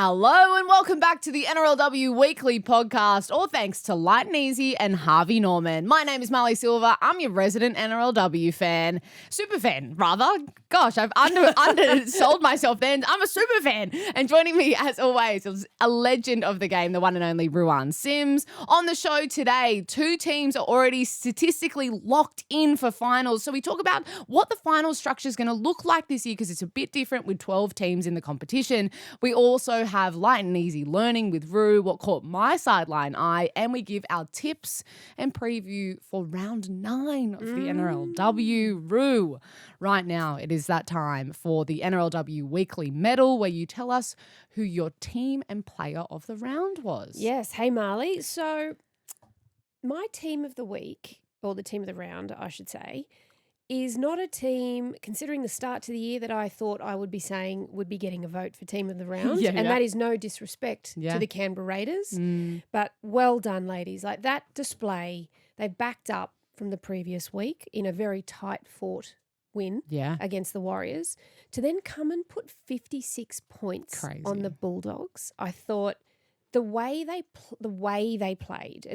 Hello and welcome back to the NRLW Weekly Podcast, all thanks to Lite N and Harvey Norman. My name is Marlee Silver. I'm your resident NRLW fan. Super fan, rather. Gosh, I've undersold myself then. I'm a super fan. And joining me, as always, is a legend of the game, the one and only Ruan Sims. On the show today, two teams are already statistically locked in for finals. So we talk about what the final structure is going to look like this year because it's a bit different with 12 teams in the competition. We also have Light and Easy Learning with Rue, what caught my sideline eye, and we give our tips and preview for round 9 of the NRLW. Rue, right now it is that time for the NRLW Weekly Medal where you tell us who your team and player of the round was. Yes. Hey, Marlee. So my team of the week, or the team of the round, I should say, is not a team, considering the start to the year, that I thought I would be saying would be getting a vote for team of the round. That is no disrespect to the Canberra Raiders. But well done, ladies. Like that display, they backed up from the previous week in a very tight-fought win against the Warriors to then come and put 56 points on the Bulldogs. I thought the way they played,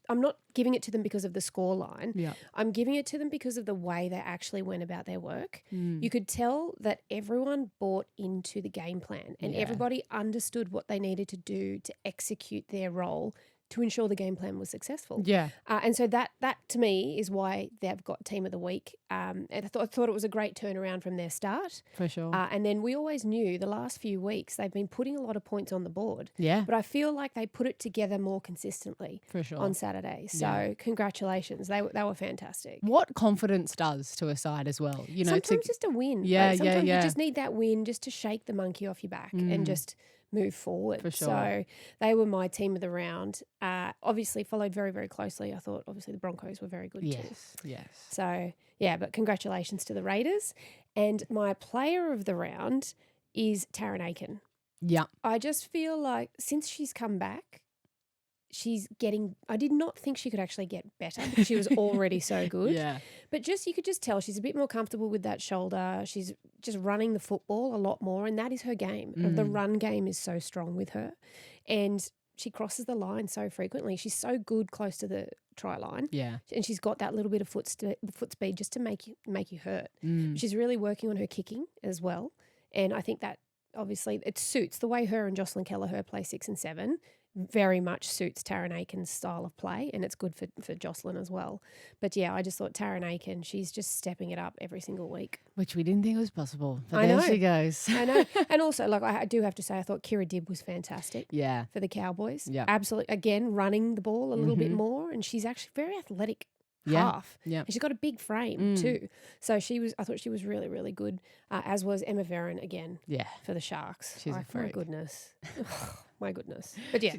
I'm not giving it to them because of the scoreline. I'm giving it to them because of the way they actually went about their work. You could tell that everyone bought into the game plan and everybody understood what they needed to do to execute their role to ensure the game plan was successful. And so that to me is why they've got team of the week. And I thought it was a great turnaround from their start. For sure. And then we always knew the last few weeks they've been putting a lot of points on the board. But I feel like they put it together more consistently on Saturday. So congratulations. They were fantastic. What confidence does to a side as well. You know, sometimes just a win. Sometimes you just need that win just to shake the monkey off your back and just move forward. For sure. So they were my team of the round. Obviously followed very, very closely. I thought obviously the Broncos were very good too. Yes. So yeah, but congratulations to the Raiders. And my player of the round is Taryn Aiken. Yeah. I just feel like since she's come back, I did not think she could actually get better because she was already so good. But you could just tell she's a bit more comfortable with that shoulder. She's just running the football a lot more, and that is her game. The run game is so strong with her. And she crosses the line so frequently. She's so good close to the try line. And she's got that little bit of foot speed just to make you hurt. She's really working on her kicking as well. And I think that obviously it suits the way her and Jocelyn Kelleher play 6 and 7. Very much suits Taryn Aiken's style of play, and it's good for Jocelyn as well. But yeah, I just thought Taryn Aiken, she's just stepping it up every single week. Which we didn't think was possible. But I know. There she goes. I know. And also, like I do have to say, I thought Kira Dibb was fantastic for the Cowboys. Absolutely. Again, running the ball a little bit more, and she's actually very athletic. Half. And she's got a big frame too. So I thought she was really, really good, as was Emma Verron again for the Sharks. She's a freak. My goodness. My goodness. But yeah,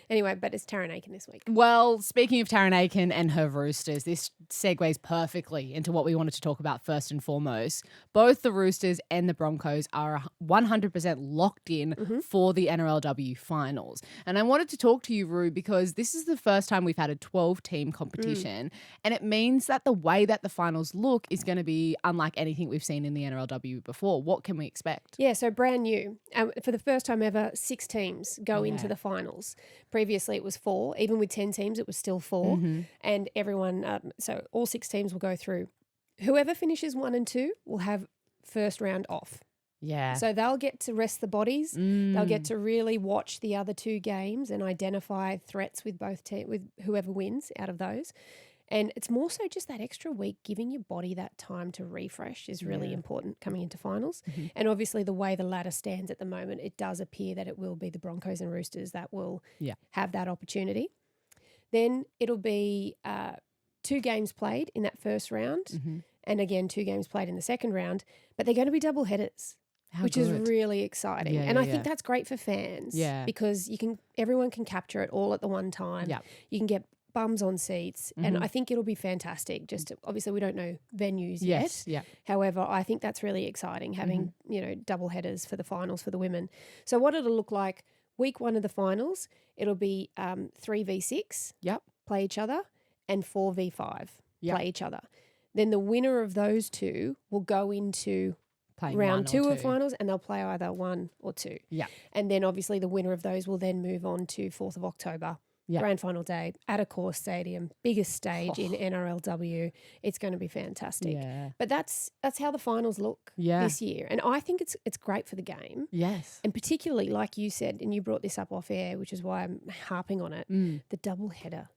anyway, but it's Taryn Aiken this week. Well, speaking of Taryn Aiken and her Roosters, this segues perfectly into what we wanted to talk about first and foremost. Both the Roosters and the Broncos are 100% locked in for the NRLW finals. And I wanted to talk to you, Rue, because this is the first time we've had a 12-team competition, and it means that the way that the finals look is going to be unlike anything we've seen in the NRLW before. What can we expect? Yeah, so brand new. For the first time ever, 6 teams go into the finals. Previously it was 4. Even with 10 teams, it was still 4. And everyone, so all 6 teams will go through. Whoever finishes 1 and 2 will have first round off. So they'll get to rest the bodies. They'll get to really watch the other 2 games and identify threats with both with whoever wins out of those. And it's more so just that extra week, giving your body that time to refresh is really important coming into finals. And obviously the way the ladder stands at the moment, it does appear that it will be the Broncos and Roosters that will have that opportunity. Then it'll be 2 games played in that first round and again 2 games played in the second round, but they're going to be double headers. Which is really exciting. And I think that's great for fans because everyone can capture it all at the one time. You can get bums on seats, and I think it'll be fantastic. Obviously we don't know venues yet. However, I think that's really exciting having double headers for the finals for the women. So what it'll look like week 1 of the finals, it'll be 3v6 play each other and 4v5 play each other. Then the winner of those 2 will go into Playing round 2 1 or of 2. finals, and they'll play either 1 or 2. Yeah. And then obviously the winner of those will then move on to 4th of October. Yeah. Grand final day at a core stadium, biggest stage in NRLW. It's going to be fantastic. Yeah. But that's how the finals look this year. And I think it's great for the game. Yes. And particularly, like you said, and you brought this up off air, which is why I'm harping on it, the double header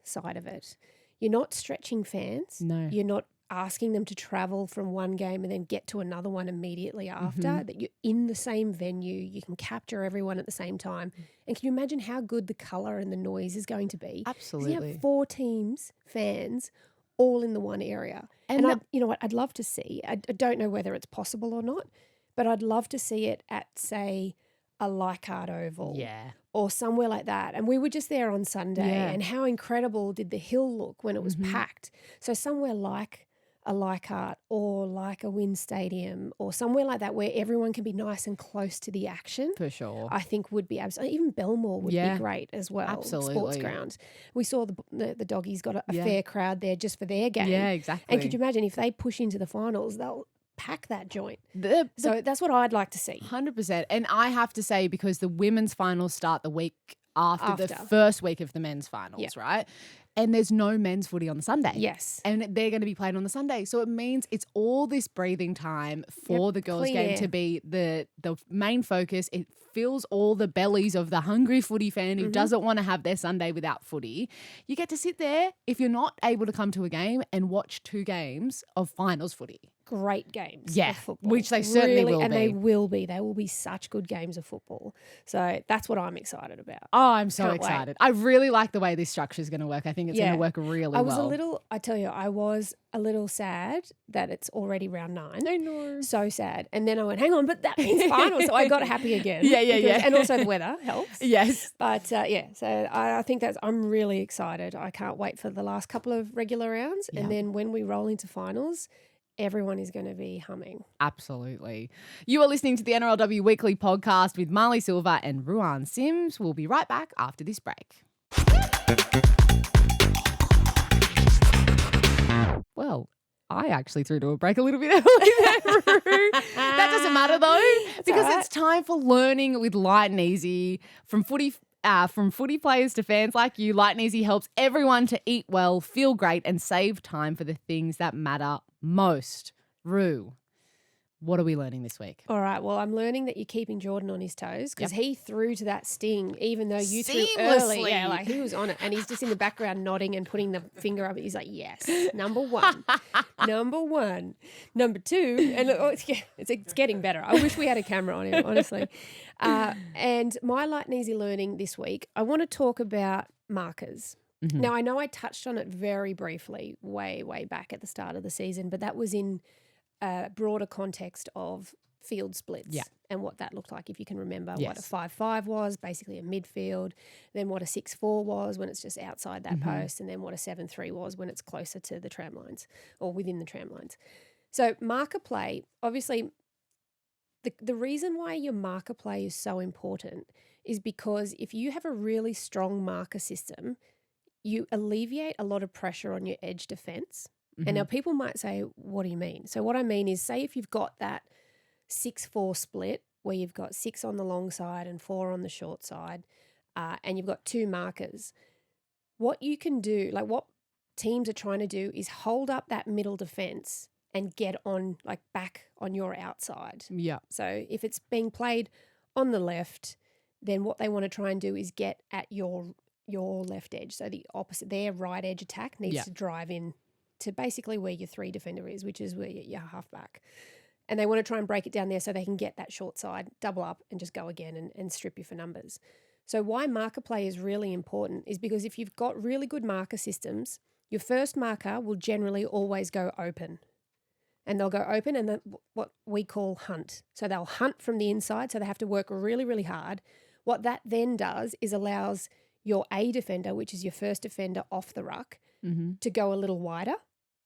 side of it. You're not stretching fans. No. You're not asking them to travel from one game and then get to another one immediately after, that you're in the same venue, you can capture everyone at the same time. And can you imagine how good the colour and the noise is going to be? Absolutely. You have 4 teams, fans, all in the one area. And you know what, I'd love to see, I don't know whether it's possible or not, but I'd love to see it at, say, a Leichhardt Oval. Yeah. Or somewhere like that. And we were just there on Sunday, and how incredible did the hill look when it was packed. So somewhere like a Leichhardt or like a Wynn Stadium or somewhere like that where everyone can be nice and close to the action. For sure. I think would be absolutely, even Belmore would be great as well. Absolutely. Sports ground. We saw the doggies got a fair crowd there just for their game. Yeah, exactly. And could you imagine if they push into the finals, they'll pack that joint. So that's what I'd like to see. 100%. And I have to say, because the women's finals start the week after. The first week of the men's finals, right? And there's no men's footy on the Sunday. Yes. And they're going to be played on the Sunday. So it means it's all this breathing time for the girls' game to be the main focus. It fills all the bellies of the hungry footy fan who doesn't want to have their Sunday without footy. You get to sit there, if you're not able to come to a game, and watch 2 games of finals footy. Great games of football. Which they certainly will be. And they will be. They will be such good games of football. So that's what I'm excited about. Oh, I'm so Can't excited. wait. I really like the way this structure is going to work. I think it's going to work really well. I was a little sad that it's already round 9. I know. So sad. And then I went, hang on, but that means final. So I got happy again. Yeah. And also the weather helps. Yes. But so I think I'm really excited. I can't wait for the last couple of regular rounds. Yeah. And then when we roll into finals, everyone is going to be humming. Absolutely. You are listening to the NRLW Weekly Podcast with Marlee Silva and Ruan Sims. We'll be right back after this break. Well, I actually threw to a break a little bit early there, Ru. That doesn't matter though, because it's time for learning with Lite N Easy. From footy players to fans like you, Lite N Easy helps everyone to eat well, feel great, and save time for the things that matter most. Ru, what are we learning this week? All right. Well, I'm learning that you're keeping Jordan on his toes because he threw to that sting even though you threw early. Yeah, like he was on it. And he's just in the background nodding and putting the finger up. He's like, yes, number 1. Number 1. Number 2. And it's getting better. I wish we had a camera on him, honestly. And my Lite N Easy learning this week, I want to talk about markers. Mm-hmm. Now, I know I touched on it very briefly way, way back at the start of the season, but that was in a broader context of field splits and what that looked like, if you can remember what a 5-5 was, basically a midfield, then what a 6-4 was when it's just outside that post, and then what a 7-3 was when it's closer to the tram lines or within the tram lines. So marker play, obviously, the reason why your marker play is so important is because if you have a really strong marker system, you alleviate a lot of pressure on your edge defence. And now people might say, what do you mean? So what I mean is, say if you've got that 6-4 split where you've got 6 on the long side and 4 on the short side, and you've got 2 markers, what you can do, like what teams are trying to do is hold up that middle defence and get on, like back on your outside. Yeah. So if it's being played on the left, then what they want to try and do is get at your left edge. So the opposite, their right edge attack needs to drive in to basically where your 3 defender is, which is where your halfback. And they want to try and break it down there so they can get that short side, double up and just go again and strip you for numbers. So why marker play is really important is because if you've got really good marker systems, your first marker will generally always go open. And they'll go open and then what we call hunt. So they'll hunt from the inside, so they have to work really, really hard. What that then does is allows your A defender, which is your first defender off the ruck, to go a little wider.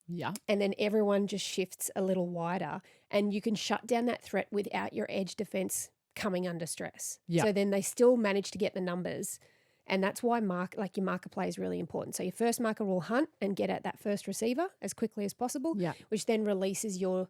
Yeah. And then everyone just shifts a little wider and you can shut down that threat without your edge defence coming under stress. Yeah. So then they still manage to get the numbers. And that's why your marker play is really important. So your first marker will hunt and get at that first receiver as quickly as possible, which then releases your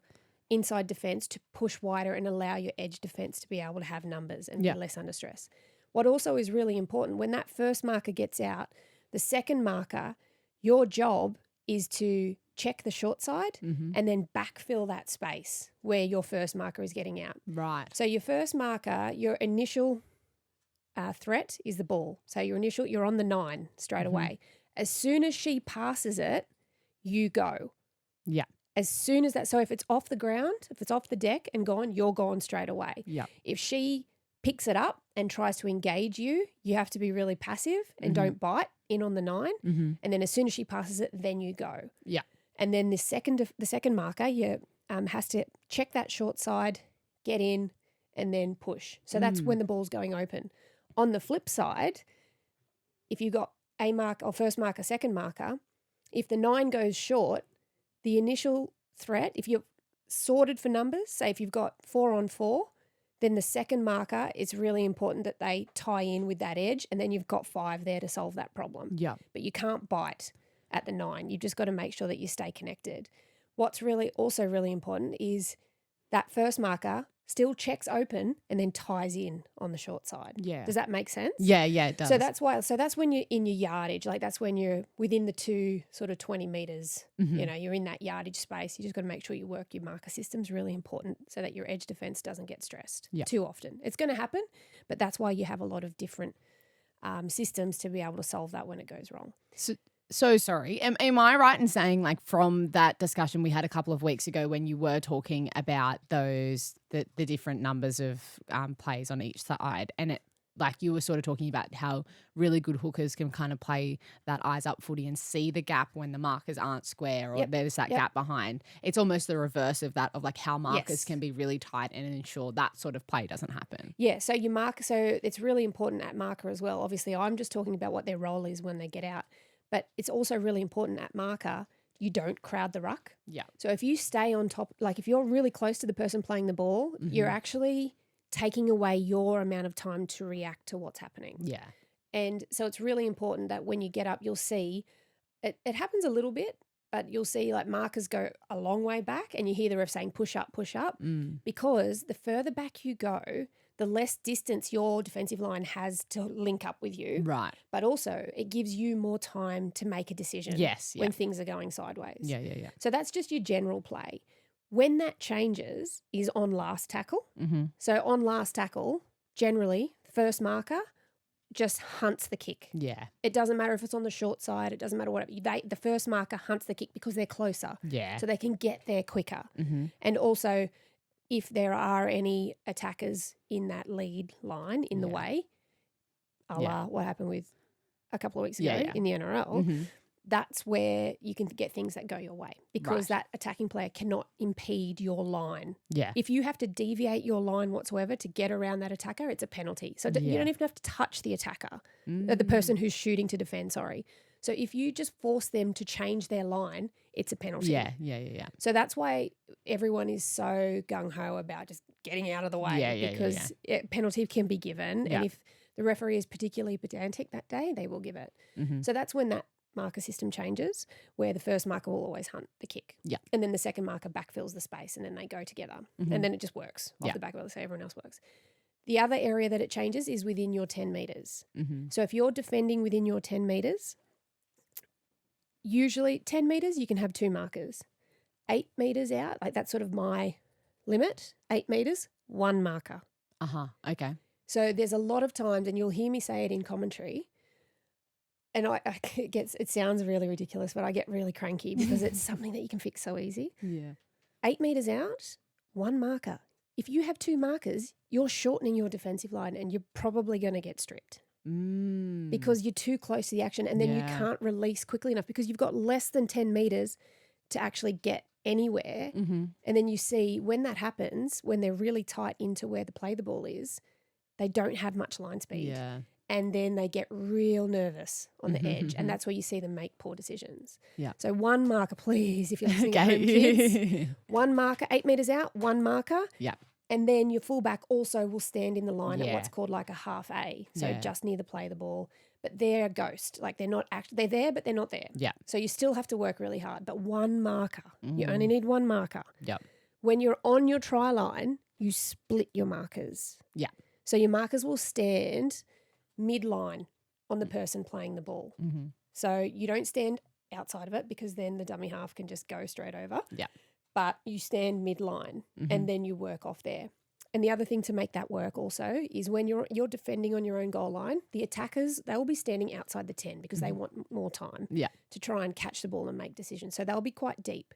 inside defence to push wider and allow your edge defence to be able to have numbers and be less under stress. What also is really important, when that first marker gets out, the second marker, your job is to check the short side and then backfill that space where your first marker is getting out. Right. So your first marker, your initial threat is the ball. So you're on the 9 straight away. As soon as she passes it, you go. Yeah. As soon as that, so if it's off the ground, if it's off the deck and gone, you're gone straight away. Yeah. If she picks it up and tries to engage you, you have to be really passive and don't bite in on the 9. And then as soon as she passes it, then you go. Yeah. And then the second marker, you has to check that short side, get in, and then push. So that's when the ball's going open. On the flip side, if you've got a marker or first marker, second marker, if the 9 goes short, the initial threat, if you're sorted for numbers, say if you've got 4 on 4, then the second marker, it's really important that they tie in with that edge, and then you've got 5 there to solve that problem. Yeah. But you can't bite at the 9. You've just got to make sure that you stay connected. What's really also really important is that first marker still checks open and then ties in on the short side. Yeah. Does that make sense? Yeah, it does. So that's when you're in your yardage, like that's when you're within the 2 sort of 20 meters, you're in that yardage space. You just got to make sure you work your marker system's really important so that your edge defense doesn't get stressed too often. It's going to happen, but that's why you have a lot of different systems to be able to solve that when it goes wrong. So sorry. Am I right in saying, like, from that discussion we had a couple of weeks ago when you were talking about the different numbers of plays on each side, and it, like, you were sort of talking about how really good hookers can kind of play that eyes up footy and see the gap when the markers aren't square or there's that gap behind. It's almost the reverse of that, of like how markers can be really tight and ensure that sort of play doesn't happen. Yeah, so your marker, so it's really important at marker as well. Obviously, I'm just talking about what their role is when they get out. But it's also really important at marker, you don't crowd the ruck. Yeah. So if you stay on top, like if you're really close to the person playing the ball, you're actually taking away your amount of time to react to what's happening. Yeah. And so it's really important that when you get up, you'll see, it happens a little bit, but you'll see like markers go a long way back and you hear the ref saying push up, because the further back you go, the less distance your defensive line has to link up with you. Right. But also it gives you more time to make a decision when things are going sideways. Yeah. So that's just your general play. When that changes is on last tackle. So on last tackle, generally, first marker just hunts the kick. Yeah. It doesn't matter if it's on the short side. It doesn't matter what. The first marker hunts the kick because they're closer. Yeah. So they can get there quicker. And also, if there are any attackers in that lead line in the way, a la what happened with a couple of weeks ago in the NRL, that's where you can get things that go your way because that attacking player cannot impede your line. Yeah. If you have to deviate your line whatsoever to get around that attacker, it's a penalty. So you don't even have to touch the attacker, the person who's shooting to defend, sorry. So if you just force them to change their line, it's a penalty. Yeah. So that's why everyone is so gung-ho about just getting out of the way because penalty can be given. And if the referee is particularly pedantic that day, they will give it. So that's when that marker system changes, where the first marker will always hunt the kick. Yeah. And then the second marker backfills the space and then they go together. And then it just works off the back of it, so everyone else works. The other area that it changes is within your 10 metres. So if you're defending within your 10 metres, usually 10 metres, you can have 2 markers. 8 metres out, like that's sort of my limit, 8 metres, 1 marker. Okay. So there's a lot of times, and you'll hear me say it in commentary, and it sounds really ridiculous, but I get really cranky because it's something that you can fix so easy. Yeah. 8 metres out, 1 marker. If you have 2 markers, you're shortening your defensive line and you're probably going to get stripped. Because you're too close to the action and then you can't release quickly enough because you've got less than 10 metres to actually get anywhere. And then you see when that happens, when they're really tight into where the ball is, they don't have much line speed. Yeah. And then they get real nervous on the edge. And that's where you see them make poor decisions. Yeah. So 1 marker, please, if you're listening at home, kids. 1 marker, 8 metres out, 1 marker. Yeah. And then your fullback also will stand in the line at what's called like a half A. So just near the ball. But they're a ghost. Like they're not they're there, but they're not there. Yeah. So you still have to work really hard. But 1 marker. You only need 1 marker. Yep. when you're on your try line, you split your markers. Yeah. So your markers will stand midline on the person playing the ball. Mm-hmm. So you don't stand outside of it because then the dummy half can just go straight over. Yeah. But you stand midline and then you work off there. And the other thing to make that work also is when you're defending on your own goal line, the attackers, they will be standing outside the 10 because they want more time to try and catch the ball and make decisions. So they'll be quite deep.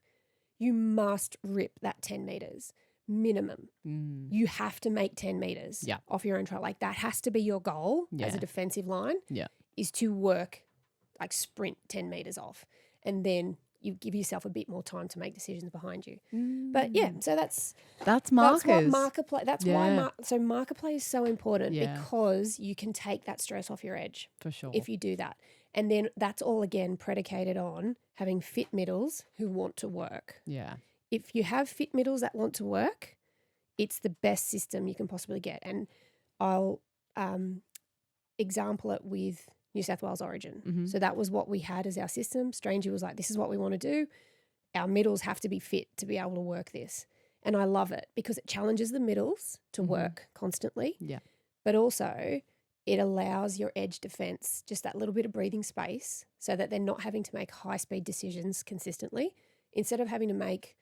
You must rip that 10 metres minimum. You have to make 10 metres off your own try. Like that has to be your goal as a defensive line is to work, like sprint 10 metres off. And then you give yourself a bit more time to make decisions behind you. But yeah, so that's markers. That's what marker play. That's why so marker play is so important because you can take that stress off your edge for sure if you do that. And then that's all again predicated on having fit middles who want to work. Yeah. If you have fit middles that want to work, it's the best system you can possibly get. And I'll example it with New South Wales Origin. So that was what we had as our system. Stranger was like, this is what we want to do. Our middles have to be fit to be able to work this. And I love it because it challenges the middles to work constantly. Yeah. But also it allows your edge defence just that little bit of breathing space so that they're not having to make high-speed decisions consistently. Instead of having to make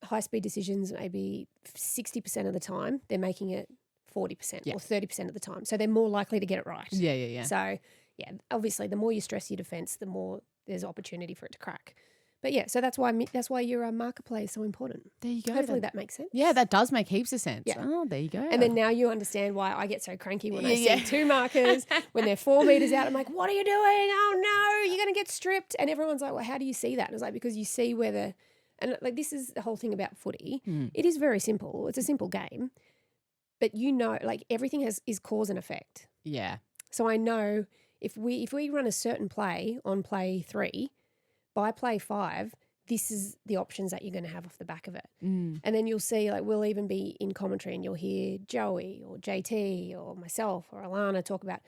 high-speed decisions maybe 60% of the time, they're making it 40% or 30% of the time. So they're more likely to get it right. Yeah. So, yeah, obviously the more you stress your defence, the more there's opportunity for it to crack. But, yeah, so that's why your marker play is so important. There you go. Hopefully that makes sense. Yeah, that does make heaps of sense. Yeah. Oh, there you go. And then now you understand why I get so cranky when I see 2 markers, when they're 4 metres out. I'm like, what are you doing? Oh, no, you're going to get stripped. And everyone's like, well, how do you see that? And it's like, because you see where and like this is the whole thing about footy. It is very simple. It's a simple game. But you know, like everything is cause and effect. Yeah. So I know if we run a certain play on play 3, by play 5, this is the options that you're going to have off the back of it. And then you'll see, like we'll even be in commentary and you'll hear Joey or JT or myself or Alana talk about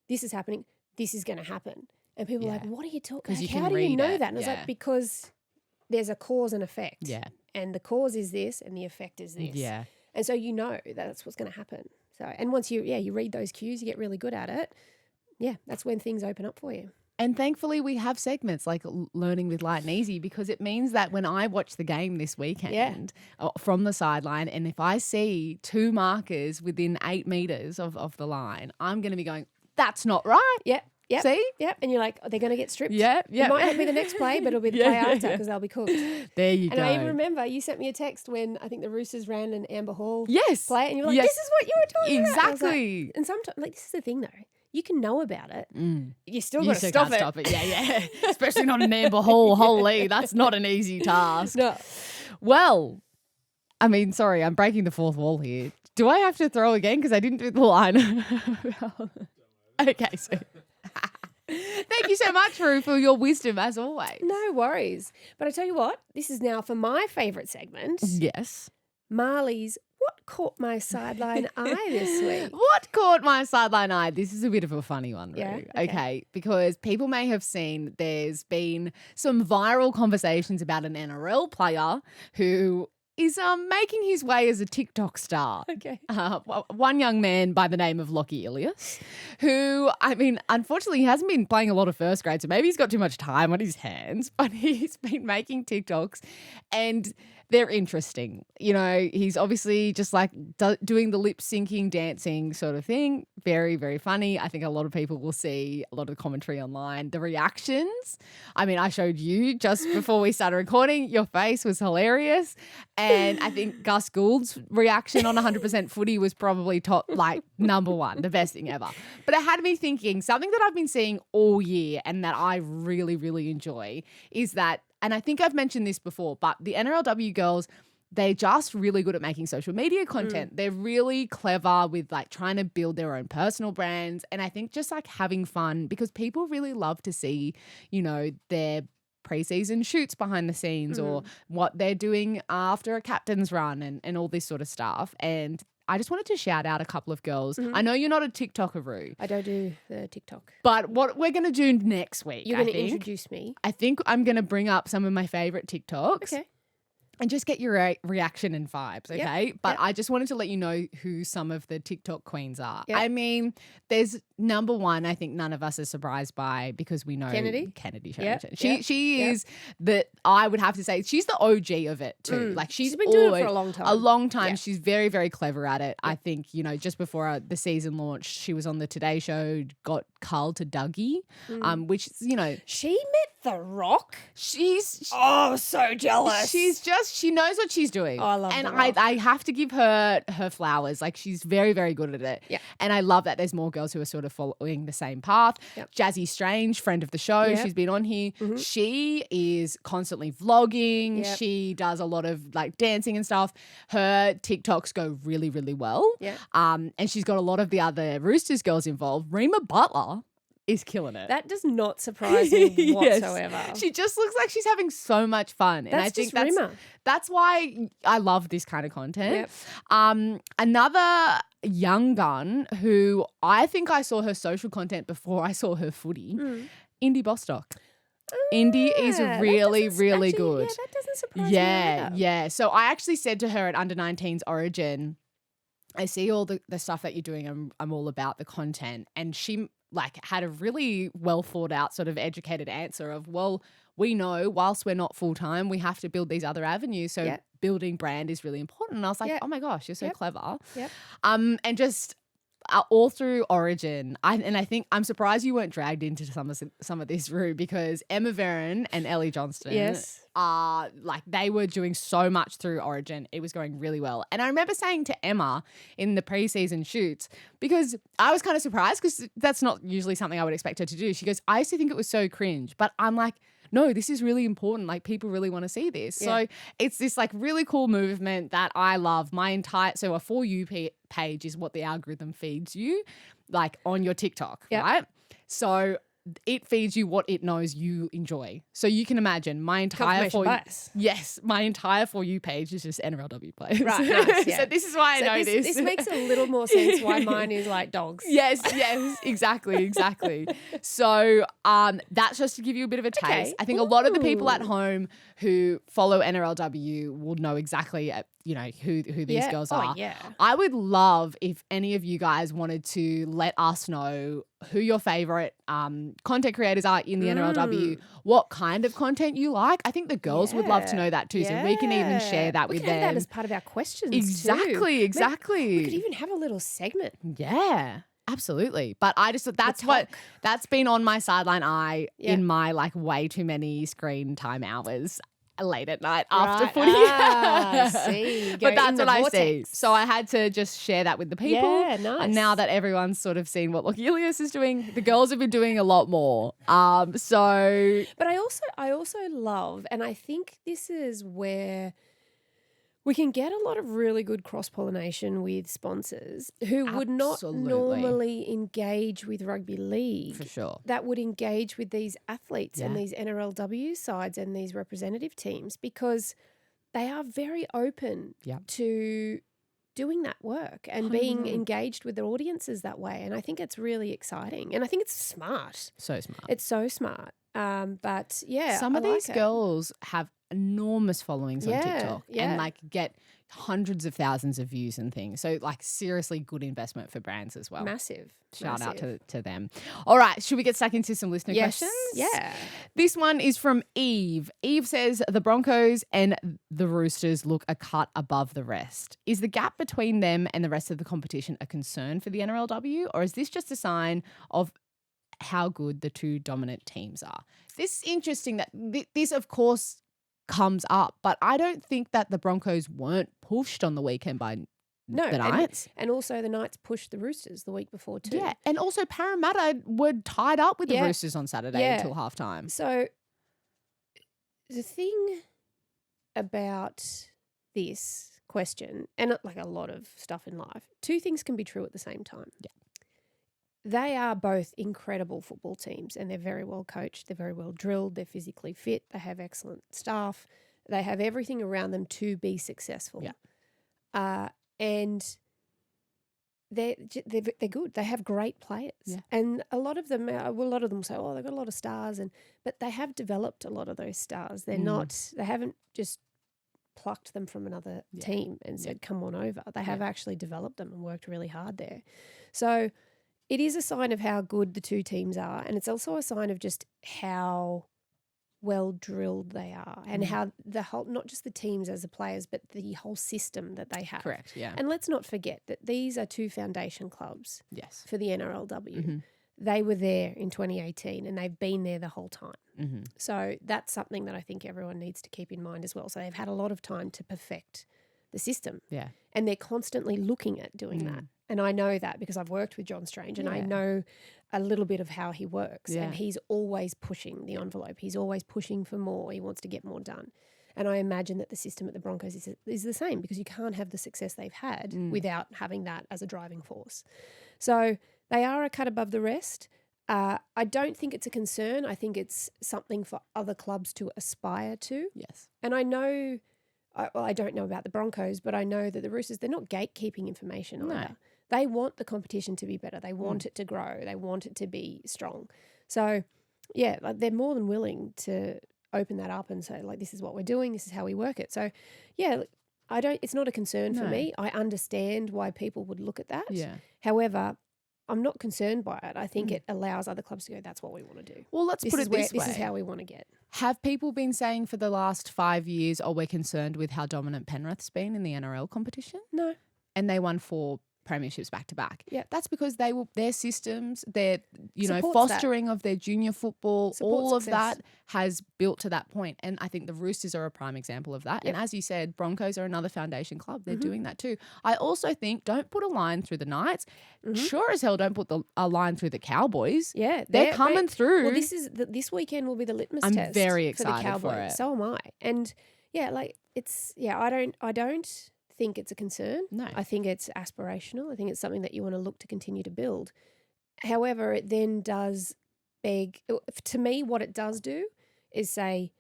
this is happening, this is going to happen. And people are like, what are you talking about? How do you know that? And it's like, because there's a cause and effect. Yeah. And the cause is this and the effect is this. Yeah. And so you know that's what's going to happen. So, and once you read those cues, you get really good at it. Yeah, that's when things open up for you. And thankfully we have segments like Learning with Lite and Easy because it means that when I watch the game this weekend from the sideline and if I see 2 markers within 8 metres of the line, I'm going to be going, that's not right. Yeah. Yep. See? Yep. And you're like, they're going to get stripped. Yeah. It might not be the next play, but it'll be the play after because they'll be cooked. There you go. And I even remember you sent me a text when I think the Roosters ran an Amber Hall play and you were like, this is what you were talking about. Exactly. Like, and sometimes, like, this is the thing though. You can know about it. You still got to stop it. Yeah. Especially not an Amber Hall. Holy, that's not an easy task. No. Well, I mean, sorry, I'm breaking the fourth wall here. Do I have to throw again? Because I didn't do the line. Okay, so... Thank you so much, Ru, for your wisdom as always. No worries. But I tell you what, this is now for my favourite segment. Yes. Marlee's What Caught My Sideline Eye this week? What caught my sideline eye? This is a bit of a funny one, Ru. Yeah? Okay, because people may have seen there's been some viral conversations about an NRL player who is making his way as a TikTok star. Okay. One young man by the name of Lockie Ilias, who, I mean, unfortunately he hasn't been playing a lot of first grade, so maybe he's got too much time on his hands, but he's been making TikToks and they're interesting. You know, he's obviously just like doing the lip syncing, dancing sort of thing. Very, very funny. I think a lot of people will see a lot of the commentary online. The reactions, I mean, I showed you just before we started recording. Your face was hilarious. And I think Gus Gould's reaction on 100% footy was probably top, like number 1, the best thing ever. But it had me thinking something that I've been seeing all year and that I really, really enjoy is that, and I think I've mentioned this before, but the NRLW girls, they're just really good at making social media content. They're really clever with like trying to build their own personal brands. And I think just like having fun because people really love to see, you know, their pre-season shoots behind the scenes or what they're doing after a captain's run and all this sort of stuff. And I just wanted to shout out a couple of girls. I know you're not a TikToker, Ru. I don't do the TikTok. But what we're going to do next week, you're going to introduce me. I think I'm going to bring up some of my favourite TikToks. Okay. and just get your reaction and vibes, okay? But I just wanted to let you know who some of the TikTok queens are. I mean, there's number one, I think none of us are surprised by because we know Kennedy Sherrington. She is I would have to say, she's the OG of it too. Like she's been doing it for a long time. A long time. Yeah. She's very, very clever at it. I think, just before the season launched, she was on the Today Show, got Carl to Dougie, which, She met The Rock? She's so jealous. She knows what she's doing. Oh, I love and The Rock. I have to give her flowers. Like she's very, very good at it. Yeah. And I love that there's more girls who are sort of following the same path. Yep. Jazzy Strange, friend of the show, she's been on here. Mm-hmm. She is constantly vlogging. Yep. She does a lot of like dancing and stuff. Her TikToks go really, really well. Yeah. And she's got a lot of the other Roosters girls involved. Rima Butler is killing it. That does not surprise me whatsoever. Yes. She just looks like she's having so much fun. And I think that's why I love this kind of content. Yep. Another young gun who I think I saw her social content before I saw her footy, Indy Bostock. Indy is really, really good. Yeah, that doesn't surprise me either. Yeah. So I actually said to her at Under-19's Origin, I see all the stuff that you're doing. I'm all about the content. And she had a really well thought out sort of educated answer of, well, we know whilst we're not full time, we have to build these other avenues. So building brand is really important. And I was like, oh my gosh, you're so clever. Yep. And just all through Origin, I think I'm surprised you weren't dragged into some of this, Rue, because Emma Veron and Ellie Johnston they were doing so much through Origin. It was going really well. And I remember saying to Emma in the preseason shoots, because I was kind of surprised because that's not usually something I would expect her to do. She goes, I used to think it was so cringe, but I'm like, no, this is really important. Like people really want to see this. Yeah. So it's this really cool movement that I love. So a For You page is what the algorithm feeds you on your TikTok, right? So it feeds you what it knows you enjoy. So you can imagine my entire For You page is just NRLW players. Right, nice, yeah. So this is why I know this. This makes a little more sense why mine is like dogs. Yes, exactly. So that's just to give you a bit of a taste. Okay. I think a lot of the people at home who follow NRLW will know exactly who these girls are. Yeah. I would love if any of you guys wanted to let us know who your favorite content creators are in the NRLW, what kind of content you like. I think the girls would love to know that too. So we can even share that with them. We can have that as part of our questions Exactly. We could even have a little segment. Yeah. Absolutely. But I just thought that's been on my sideline eye in my way too many screen time hours late at night after footy. See. But that's what I see. So I had to just share that with the people. Yeah, nice. And now that everyone's sort of seen what Ilias is doing, the girls have been doing a lot more. But I also love, and I think this is where we can get a lot of really good cross-pollination with sponsors who would not normally engage with rugby league. For sure. That would engage with these athletes and these NRLW sides and these representative teams because they are very open to doing that work and being engaged with their audiences that way. And I think it's really exciting. And I think it's smart. So smart. It's so smart. But yeah, some of these girls have enormous followings on TikTok and get hundreds of thousands of views and things. So seriously good investment for brands as well. Massive. Shout out to them. All right. Should we get stuck into some listener questions? Yeah. This one is from Eve. Eve says the Broncos and the Roosters look a cut above the rest. Is the gap between them and the rest of the competition a concern for the NRLW, or is this just a sign of how good the two dominant teams are? This is interesting that this, of course, comes up, but I don't think that the Broncos weren't pushed on the weekend by the Knights. And also the Knights pushed the Roosters the week before too. Yeah, and also Parramatta were tied up with the Roosters on Saturday until halftime. So the thing about this question, and a lot of stuff in life, two things can be true at the same time. Yeah. They are both incredible football teams and they're very well coached, they're very well drilled, they're physically fit, they have excellent staff, they have everything around them to be successful. Yeah. And they're good. They have great players. Yeah. And a lot of them say, oh, they've got a lot of stars, but they have developed a lot of those stars. They're not, they haven't just plucked them from another team and said, come on over. They have actually developed them and worked really hard there. So it is a sign of how good the two teams are, and it's also a sign of just how well drilled they are and how the whole, not just the teams as the players, but the whole system that they have. Correct, yeah. And let's not forget that these are two foundation clubs for the NRLW. Mm-hmm. They were there in 2018 and they've been there the whole time. Mm-hmm. So that's something that I think everyone needs to keep in mind as well. So they've had a lot of time to perfect the system. Yeah. And they're constantly looking at doing that. And I know that because I've worked with John Strange and I know a little bit of how he works. And he's always pushing the envelope. He's always pushing for more. He wants to get more done. And I imagine that the system at the Broncos is the same, because you can't have the success they've had without having that as a driving force. So they are a cut above the rest. I don't think it's a concern. I think it's something for other clubs to aspire to. Yes. And I know, I don't know about the Broncos, but I know that the Roosters, they're not gatekeeping information either. They want the competition to be better. They want it to grow. They want it to be strong. So, yeah, like they're more than willing to open that up and say, like, this is what we're doing. This is how we work it. So, yeah, it's not a concern for me. I understand why people would look at that. Yeah. However, I'm not concerned by it. I think it allows other clubs to go, that's what we want to do. Well, let's put it this way. This is how we want to get. Have people been saying for the last 5 years, we're concerned with how dominant Penrith's been in the NRL competition? No. And they won 4 premierships back to back. Yeah. That's because their systems, their Supports fostering of their junior football, all of success. that has built to that point. And I think the Roosters are a prime example of that. Yep. And as you said, Broncos are another foundation club. They're doing that too. I also think don't put a line through the Knights. Sure as hell don't put a line through the Cowboys. Yeah. They're coming through. Well, this weekend will be the litmus test. I'm very for the excited Cowboys. for it. So am I. And yeah, like I don't think it's a concern. No. I think it's aspirational. I think it's something that you want to look to continue to build. However, it then does beg, to me, what it does do is say,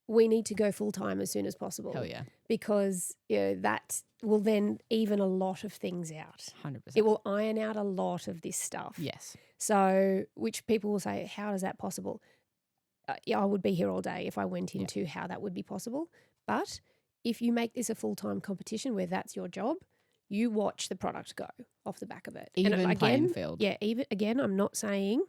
we need to go full time as soon as possible. Hell yeah. Because that will then even a lot of things out. 100%. It will iron out a lot of this stuff. Yes. So, which people will say, how is that possible? I would be here all day if I went into how that would be possible. But if you make this a full-time competition where that's your job, you watch the product go off the back of it. Even playing field. Yeah, again, I'm not saying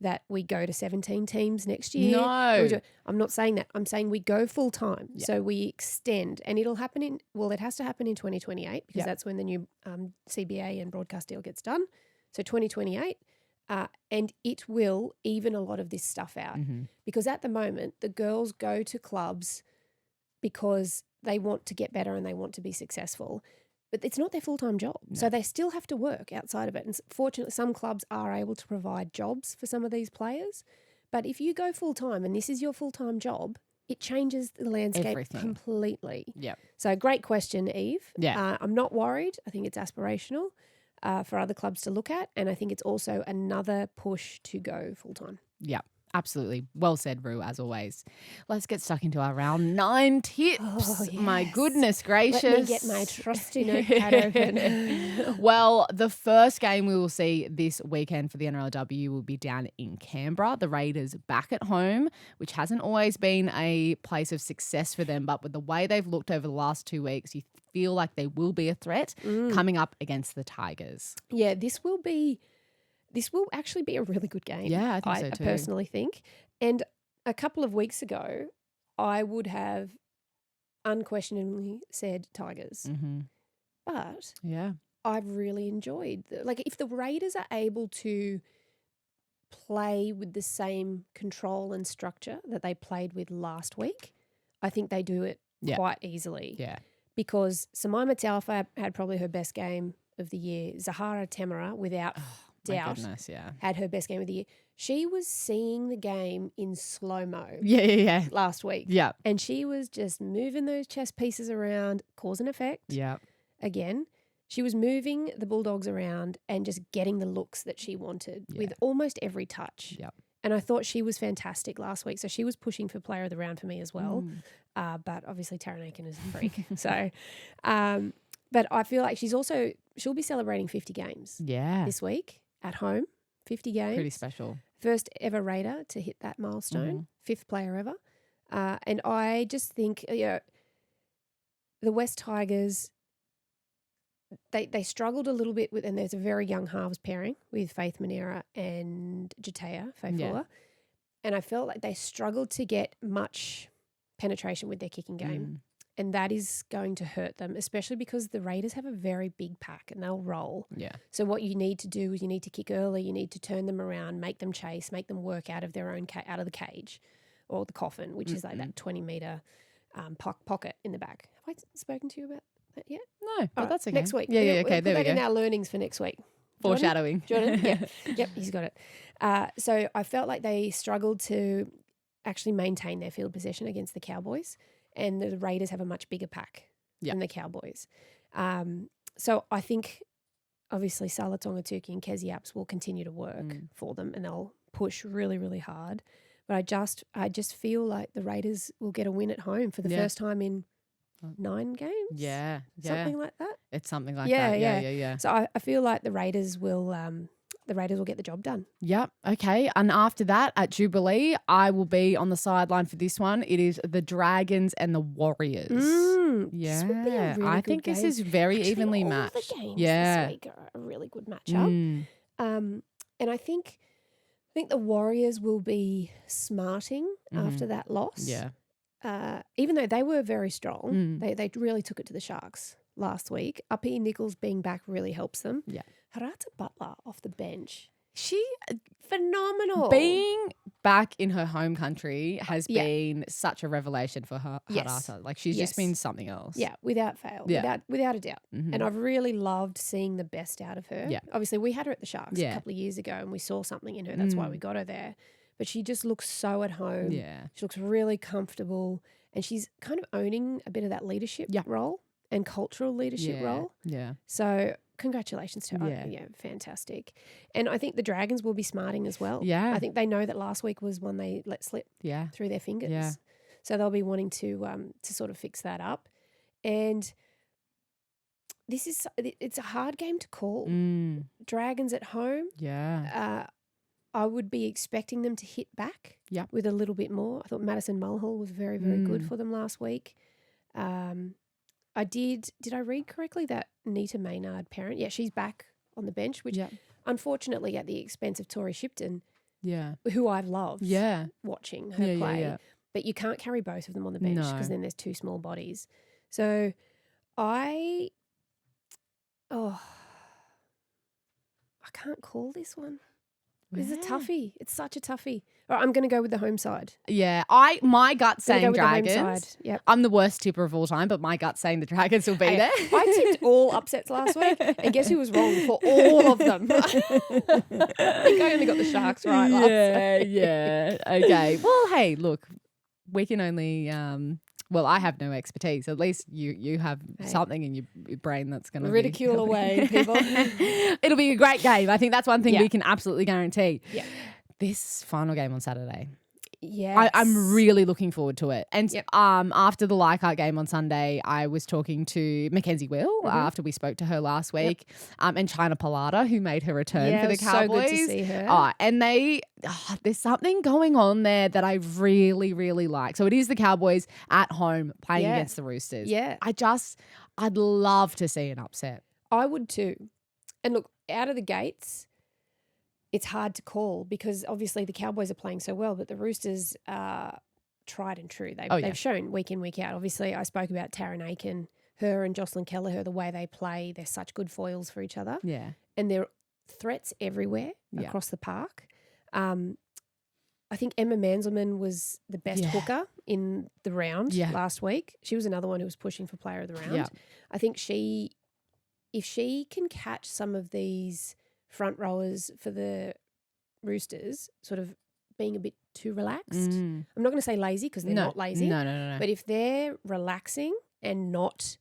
that we go to 17 teams next year. No. I'm not saying that. I'm saying we go full-time. Yeah. So we extend, and it'll happen it has to happen in 2028 because that's when the new CBA and broadcast deal gets done. So 2028, and it will even a lot of this stuff out. Because at the moment, the girls go to clubs because they want to get better and they want to be successful, but it's not their full-time job. No. So they still have to work outside of it. And fortunately, some clubs are able to provide jobs for some of these players. But if you go full-time and this is your full-time job, it changes the landscape completely. Yeah. So great question, Eve. Yeah. I'm not worried. I think it's aspirational for other clubs to look at. And I think it's also another push to go full-time. Yeah. Absolutely. Well said, Rue, as always. Let's get stuck into our round 9 tips. Oh, yes. My goodness gracious. Let me get my trusty notepad open. Well, the first game we will see this weekend for the NRLW will be down in Canberra. The Raiders back at home, which hasn't always been a place of success for them, but with the way they've looked over the last 2 weeks, you feel like they will be a threat coming up against the Tigers. Yeah, this will actually be a really good game. Yeah, I think so too. I personally think. And a couple of weeks ago, I would have unquestionably said Tigers. But I've really enjoyed if the Raiders are able to play with the same control and structure that they played with last week, I think they do it quite easily. Yeah. Because Samaima Taufa had probably her best game of the year. Zahara Temera, without doubt, had her best game of the year. She was seeing the game in slow-mo last week. Yeah. And she was just moving those chess pieces around, cause and effect. Yeah. Again, she was moving the Bulldogs around and just getting the looks that she wanted with almost every touch. Yeah. And I thought she was fantastic last week. So she was pushing for player of the round for me as well. But obviously Taranaki is a freak. So, but I feel like she'll be celebrating 50 games this week at home. 50 games. Pretty special. First ever Raider to hit that milestone. 5th player ever. And I just think, the West Tigers, they struggled a little bit with, and there's a very young halves pairing with Faith Manera and Jatea Faifua. And I felt like they struggled to get much penetration with their kicking game. And that is going to hurt them, especially because the Raiders have a very big pack and they'll roll. Yeah. So what you need to do is you need to kick early. You need to turn them around, make them chase, make them work out of their own out of the cage or the coffin, which is like that 20-meter pocket in the back. Have I spoken to you about that yet? No, but that's okay. Next week. Yeah, We'll okay, put there we that go. in our learnings for next week. Foreshadowing. Jordan? Yeah. Yep, he's got it. So I felt like they struggled to actually maintain their field possession against the Cowboys, and the Raiders have a much bigger pack than the Cowboys. So I think obviously Sala Tonga-Tuki and Kezi Apps will continue to work for them, and they'll push really, really hard. But I just feel like the Raiders will get a win at home for the first time in 9 games. Yeah. Something like that. It's something like that. Yeah. So I feel like the Raiders will get the job done. Yep. Okay. And after that, at Jubilee, I will be on the sideline for this one. It is the Dragons and the Warriors. This would be a really I good think this game. is very Actually, evenly all matched. The games yeah. this week are a really good matchup. And I think the Warriors will be smarting after that loss. Yeah. Even though they were very strong, they really took it to the Sharks last week. Uppy Nichols being back really helps them. Yeah. Harata Butler off the bench. She Phenomenal. being back in her home country has been such a revelation for her. Yes. Harata. Like she's just been something else. Yeah, without fail. Yeah. Without a doubt. And I've really loved seeing the best out of her. Yeah. Obviously, we had her at the Sharks a couple of years ago and we saw something in her. That's why we got her there. But she just looks so at home. Yeah. She looks really comfortable. And she's kind of owning a bit of that leadership role and cultural leadership role. Yeah. So congratulations to her. Yeah. Fantastic. And I think the Dragons will be smarting as well. Yeah. I think they know that last week was one they let slip through their fingers. Yeah. So they'll be wanting to sort of fix that up. And it's a hard game to call. Dragons at home. Yeah. I would be expecting them to hit back with a little bit more. I thought Madison Mulhall was very, very good for them last week. Did I read correctly that Nita Maynard parent? Yeah, she's back on the bench, which unfortunately at the expense of Tori Shipton, who I've loved watching her play. Yeah. But you can't carry both of them on the bench because then there's 2 small bodies. So I can't call this one. It's a toughie. It's such a toughie. All right, I'm going to go with the home side. Yeah, my gut's saying Dragons. Yep. I'm the worst tipper of all time, but my gut's saying the Dragons will be there. I tipped all upsets last week, and guess who was wrong for all of them? I think I only got the Sharks right last week. Yeah. Okay. Well, hey, look, we can only well, I have no expertise. At least you have something in your brain that's going to ridicule away, people. It'll be a great game. I think that's one thing we can absolutely guarantee. Yeah. This final game on Saturday. Yes. I'm really looking forward to it. And after the Leichhardt game on Sunday, I was talking to Mackenzie Will after we spoke to her last week, and China Palata, who made her return for the Cowboys. So good to see her. And there's something going on there that I really, really like. So it is the Cowboys at home playing against the Roosters. Yeah. I'd love to see an upset. I would too. And look, out of the gates, it's hard to call because obviously the Cowboys are playing so well, but the Roosters are tried and true. They've shown week in, week out. Obviously, I spoke about Taryn Aiken, her and Jocelyn Kelleher, the way they play. They're such good foils for each other. Yeah. And they're threats everywhere across the park. I think Emma Manzelmann was the best hooker in the round last week. She was another one who was pushing for player of the round. Yeah. I think if she can catch some of these front rowers for the Roosters sort of being a bit too relaxed. I'm not going to say lazy because they're not lazy. No. But if they're relaxing and not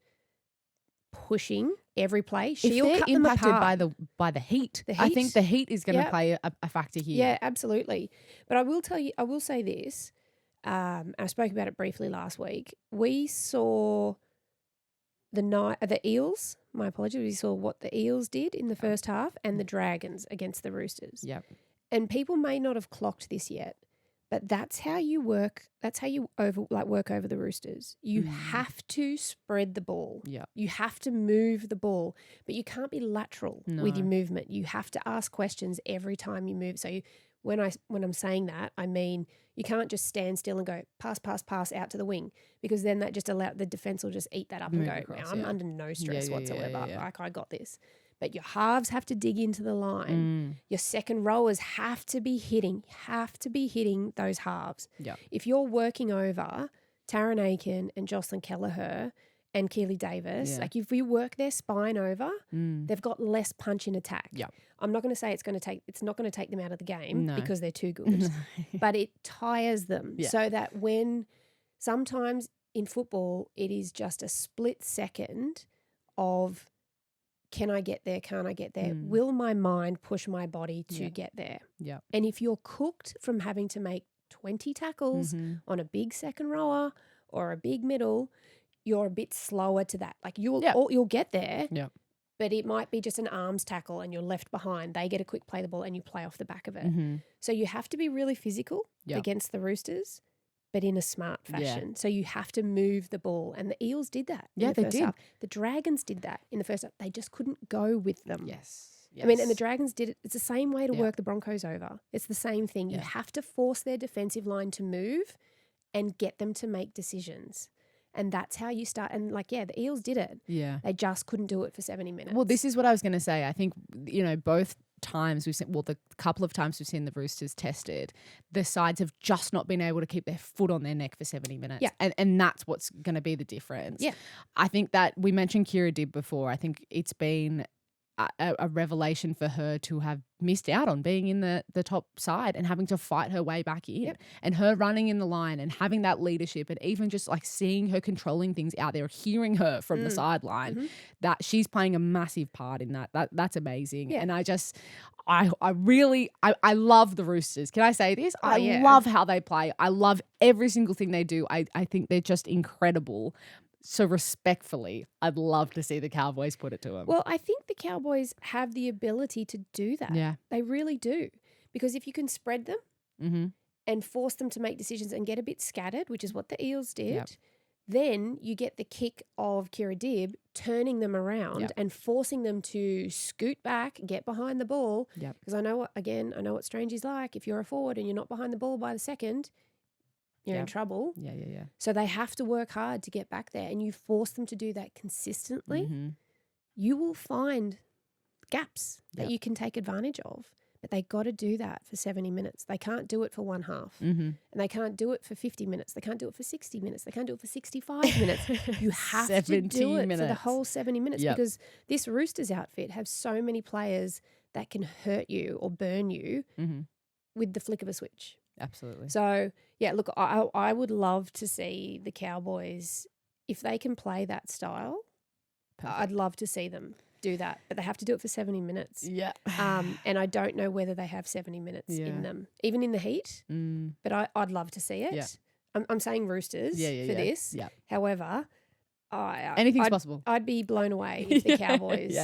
pushing every play, she'll cut them apart. If they're impacted by the heat, I think the heat is going to play a factor here. Yeah, absolutely. But I will say this, I spoke about it briefly last week. We saw the Eels, my apologies, we saw what the Eels did in the first half and the Dragons against the Roosters. Yep. And people may not have clocked this yet, But that's how you work. That's how you work over the Roosters. You have to spread the ball. Yeah. You have to move the ball, but you can't be lateral with your movement. You have to ask questions every time you move. So when I'm saying that, I mean you can't just stand still and go pass out to the wing, because then that just the defense will just eat that up and go, across, I'm under no stress whatsoever. Yeah. Like, I got this. But your halves have to dig into the line. Your second rowers have to be hitting those halves. Yeah. If you're working over Taryn Aiken and Jocelyn Kelleher and Keely Davis, like if you work their spine over, they've got less punch in attack. Yeah. I'm not going to say it's not going to take them out of the game because they're too good, but it tires them so that when sometimes in football it is just a split second of, can I get there? Can't I get there? Will my mind push my body to get there? Yeah. And if you're cooked from having to make 20 tackles on a big second rower or a big middle, you're a bit slower to that. Like you'll get there, but it might be just an arms tackle and you're left behind. They get a quick play the ball and you play off the back of it. So you have to be really physical against the Roosters, but in a smart fashion. So you have to move the ball. And the Eels did that in the first half. The Dragons did that in the first half. They just couldn't go with them. Yes. I mean, and the Dragons did it. It's the same way to work the Broncos over. It's the same thing. You have to force their defensive line to move and get them to make decisions. And that's how you start. And the Eels did it. Yeah. They just couldn't do it for 70 minutes. Well, this is what I was going to say. I think, both times we've seen, the couple of times we've seen the Roosters tested, the sides have just not been able to keep their foot on their neck for 70 minutes. Yeah. And that's what's going to be the difference. Yeah. I think that we mentioned Kira Dibb before. I think it's been a revelation for her to have missed out on being in the top side and having to fight her way back in, and her running in the line and having that leadership, and even just seeing her controlling things out there, hearing her from the sideline, that she's playing a massive part in that. That's amazing. And I really love the Roosters. Can I say this? I love how they play. I love every single thing they do. I think they're just incredible. So respectfully, I'd love to see the Cowboys put it to them. Well, I think the Cowboys have the ability to do that. Yeah. They really do. Because if you can spread them and force them to make decisions and get a bit scattered, which is what the Eels did, then you get the kick of Kira Dibb turning them around and forcing them to scoot back, get behind the ball. Because I know what Strange is like. If you're a forward and you're not behind the ball by the second, you're in trouble. Yeah. So they have to work hard to get back there, and you force them to do that consistently. You will find gaps that you can take advantage of, but they got to do that for 70 minutes. They can't do it for one half, and they can't do it for 50 minutes. They can't do it for 60 minutes. They can't do it for 65 minutes. You have to do it for the whole 70 minutes because this Roosters outfit have so many players that can hurt you or burn you with the flick of a switch. Absolutely. So, look, I would love to see the Cowboys, if they can play that style, I'd love to see them do that. But they have to do it for 70 minutes. Yeah. And I don't know whether they have 70 minutes in them, even in the heat. But I'd love to see it. Yeah. I'm saying Roosters for this. Yeah. However, anything's possible. I'd be blown away if the Cowboys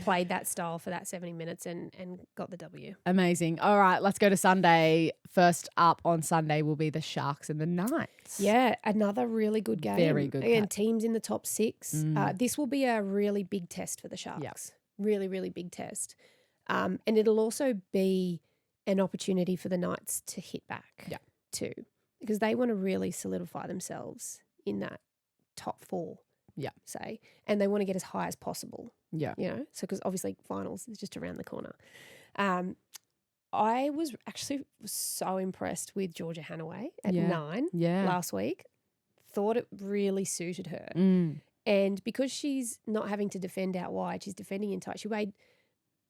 played that style for that 70 minutes and got the W. Amazing. All right, let's go to Sunday. First up on Sunday will be the Sharks and the Knights. Yeah, another really good game. Very good. Again, teams in the top 6. This will be a really big test for the Sharks. Yep. Really, really big test. And it'll also be an opportunity for the Knights to hit back too, because they want to really solidify themselves in that top 4, say, and they want to get as high as possible. Yeah. So because obviously finals is just around the corner. I was actually so impressed with Georgia Hannaway at 9 last week. Thought it really suited her. And because she's not having to defend out wide, she's defending in tight. She weighed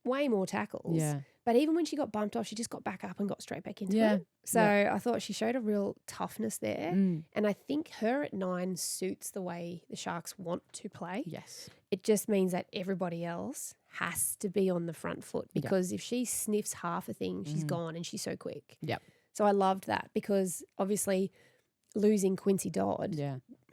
way more tackles. Yeah. But even when she got bumped off, she just got back up and got straight back into it. So I thought she showed a real toughness there. And I think her at 9 suits the way the Sharks want to play. Yes. It just means that everybody else has to be on the front foot, because if she sniffs half a thing, she's gone, and she's so quick. Yep. So I loved that, because obviously losing Quincy Dodd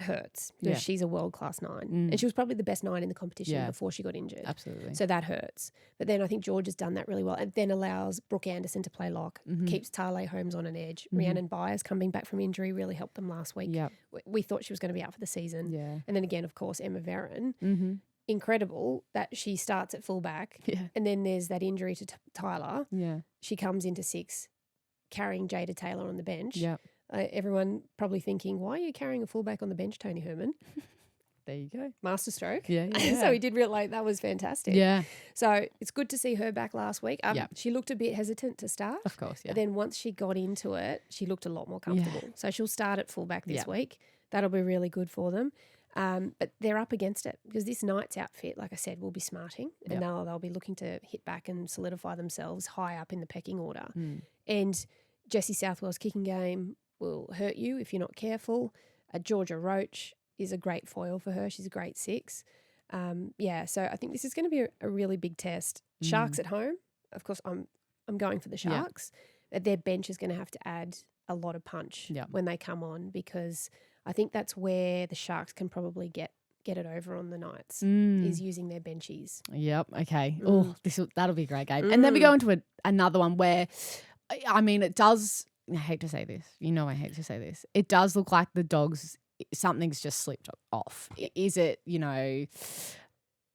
hurts because Yeah. she's a world-class 9. And she was probably the best 9 in the competition before she got injured. Absolutely. So that hurts. But then I think George has done that really well and then allows Brooke Anderson to play lock, keeps Tale Holmes on an edge. Rhiannon Byers coming back from injury really helped them last week. Yep. We thought she was going to be out for the season. Yeah. And then again, of course, Emma Verron. Incredible that she starts at fullback. Yeah. And then there's that injury to Tyler. Yeah. She comes into 6 carrying Jada Taylor on the bench. Yep. Everyone probably thinking, why are you carrying a fullback on the bench, Tony Herman? There you go. Masterstroke. Yeah. So he did really, that was fantastic. Yeah. So it's good to see her back last week. Yeah. She looked a bit hesitant to start. Of course, yeah. But then once she got into it, she looked a lot more comfortable. So she'll start at fullback this week. That'll be really good for them. But they're up against it because this Knights outfit, like I said, will be smarting and they'll be looking to hit back and solidify themselves high up in the pecking order. And Jessie Southwell's kicking game will hurt you if you're not careful. Georgia Roach is a great foil for her. She's a great 6. So I think this is going to be a really big test. Sharks at home, of course, I'm going for the Sharks. Their bench is going to have to add a lot of punch when they come on because I think that's where the Sharks can probably get it over on the Knights is using their benchies. Yep. Okay. Oh, that'll be a great game. And then we go into another one where, I mean, it does. I hate to say this. You know, I hate to say this. It does look like the Dogs. Something's just slipped off. Is it? You know,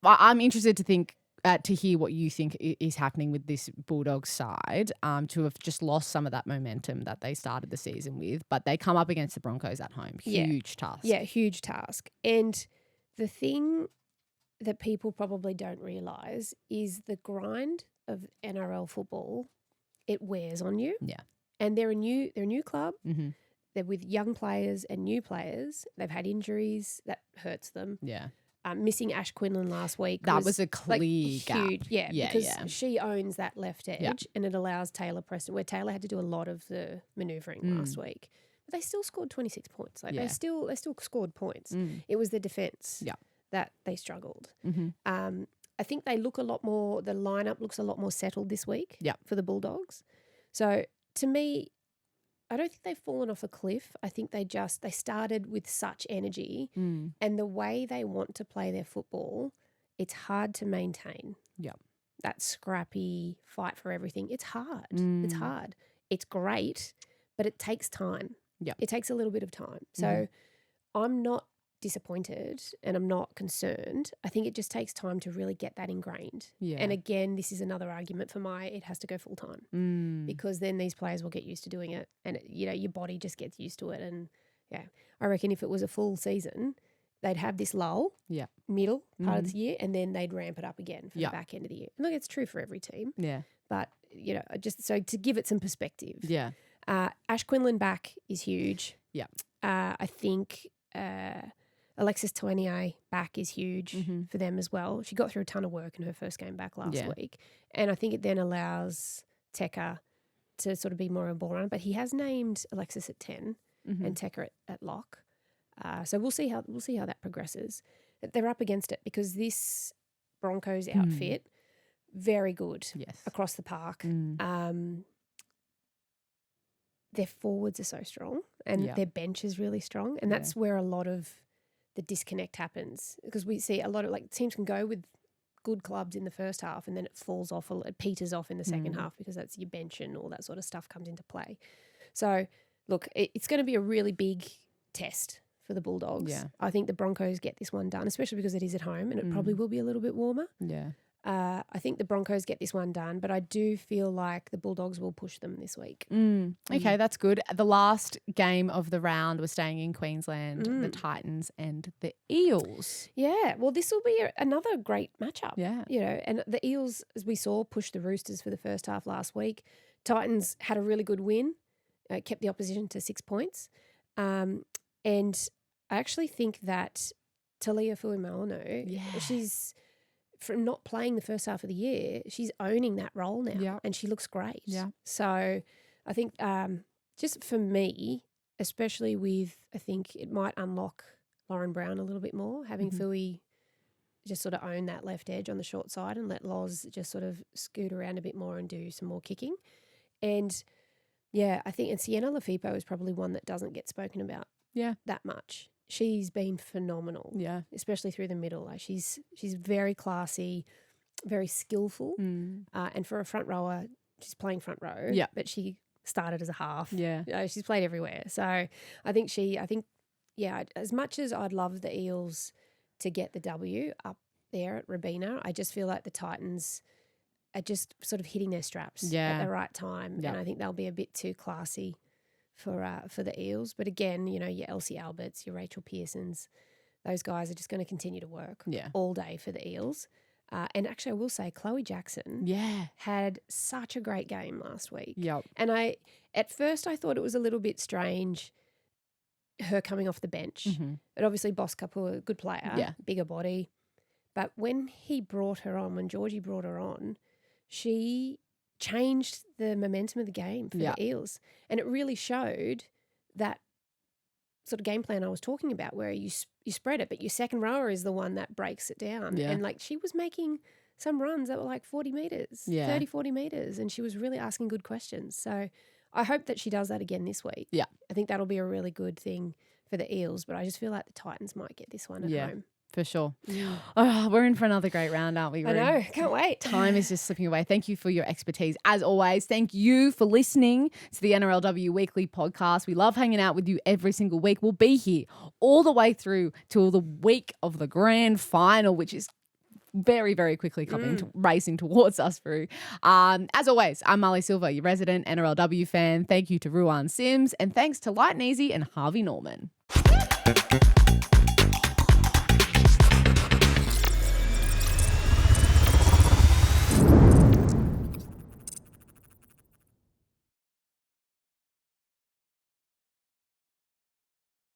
I'm interested to hear what you think is happening with this Bulldogs side. To have just lost some of that momentum that they started the season with, but they come up against the Broncos at home. Huge task. Yeah, huge task. And the thing that people probably don't realise is the grind of NRL football. It wears on you. Yeah. And they're a new club. They're with young players and new players. They've had injuries that hurts them. Yeah. Missing Ash Quinlan last week. That was a clear gap. Huge, because she owns that left edge and it allows Taylor Preston, where Taylor had to do a lot of the manoeuvring last week. But they still scored 26 points. They still scored points. It was the defence that they struggled. I think they look a lot more, the lineup looks a lot more settled this week for the Bulldogs. So to me, I don't think they've fallen off a cliff. I think they started with such energy and the way they want to play their football, it's hard to maintain. Yeah. That scrappy fight for everything. It's hard. It's hard. It's great, but it takes time. Yeah. It takes a little bit of time. So I'm not disappointed and I'm not concerned. I think it just takes time to really get that ingrained. Yeah. And again, this is another argument for it has to go full time because then these players will get used to doing it and your body just gets used to it. And I reckon if it was a full season, they'd have this lull, middle part of the year, and then they'd ramp it up again for the back end of the year. And look, it's true for every team. Yeah. But just so to give it some perspective. Yeah. Ash Quinlan back is huge. Yeah. I think Alexis Tavernier back is huge for them as well. She got through a ton of work in her first game back last week. And I think it then allows Tekka to sort of be more of a ball runner. But he has named Alexis at 10 and Tekka at lock. So we'll see how that progresses. They're up against it because this Broncos outfit, very good across the park. Their forwards are so strong and their bench is really strong. And that's where a lot of the disconnect happens because we see a lot of teams can go with good clubs in the first half and then it falls off, it peters off in the second half because that's your bench and all that sort of stuff comes into play. So look, it's going to be a really big test for the Bulldogs. Yeah. I think the Broncos get this one done, especially because it is at home and it probably will be a little bit warmer. Yeah. I think the Broncos get this one done, but I do feel like the Bulldogs will push them this week. Okay, that's good. The last game of the round was staying in Queensland, the Titans and the Eels. Yeah, well, this will be another great matchup. Yeah. And the Eels, as we saw, pushed the Roosters for the first half last week. Titans had a really good win, kept the opposition to 6 points. And I actually think that Talia Fuimaono, she's... from not playing the first half of the year, she's owning that role now and she looks great. Yeah. So I think just for me, especially I think it might unlock Lauren Brown a little bit more, having Fui just sort of own that left edge on the short side and let Loz just sort of scoot around a bit more and do some more kicking. And Yeah, I think and Sienna Lafipo is probably one that doesn't get spoken about that much. She's been phenomenal. Yeah. Especially through the middle. Like she's very classy, very skillful. And for a front rower, she's playing front row. Yeah. But she started as a half. Yeah. You know, she's played everywhere. So I think as much as I'd love the Eels to get the W up there at Robina, I just feel like the Titans are just sort of hitting their straps at the right time. Yeah. And I think they'll be a bit too classy for the Eels. But again, you know, your Elsie Alberts, your Rachel Pearsons, those guys are just going to continue to work all day for the Eels. And actually, I will say Chloe Jackson had such a great game last week. Yep. And at first I thought it was a little bit strange, her coming off the bench. But obviously Boss Kapua, a good player, bigger body. But when Georgie brought her on, she changed the momentum of the game for the Eels. And it really showed that sort of game plan I was talking about where you spread it, but your second rower is the one that breaks it down. Yeah. And like she was making some runs that were like 40 metres, 30, 40 metres, and she was really asking good questions. So I hope that she does that again this week. Yeah. I think that'll be a really good thing for the Eels, but I just feel like the Titans might get this one at home. For sure. Oh, we're in for another great round, aren't we? I know. Can't wait. Time is just slipping away. Thank you for your expertise. As always, thank you for listening to the NRLW Weekly Podcast. We love hanging out with you every single week. We'll be here all the way through till the week of the grand final, which is very, very quickly racing towards us through. As always, I'm Marlee Silva, your resident NRLW fan. Thank you to Ruan Sims, and thanks to Lite N and Harvey Norman.